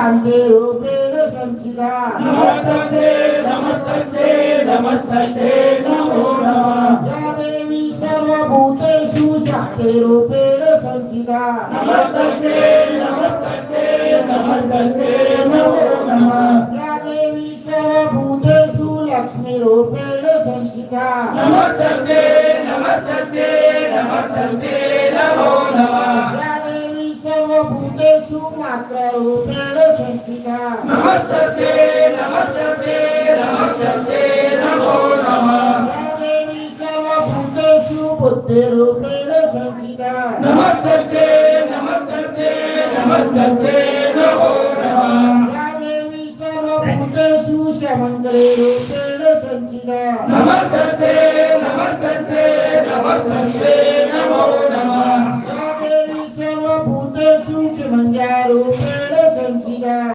शांते रूपेण संस्थिता नमस्तस्यै नमस्तस्यै नमस्तस्यै नमो नमः या देवी सर्वभूतेषु शांते रूपेण संस्थिता नमस्तस्यै नमस्तस्यै नमस्तस्यै नमो नमः या देवी सर्वभूतेषु लक्ष्मी रूपेण संस्थिता नमस्तस्यै नमस्तस्यै नमस्तस्यै नमो नमः या देवी सर्वभूतेषु मात्रा रूपेण संस्थिता नमस्तस्यै नमस्तस्यै नमस्तस्यै नमो नमः या देवी सर्वभूतेषु बुद्धिरूपेण संस्थिता नमस्तस्यै नमस्तस्यै नमस्तस्यै नमो नमः या देवी सर्वभूतेषु समन्वयरूपेण संस्थिता नमस्तस्यै नमस्तस्यै नमस्तस्यै नमो नमः या देवी सर्वभूतेषु किमञ्जारूपेण संस्थिता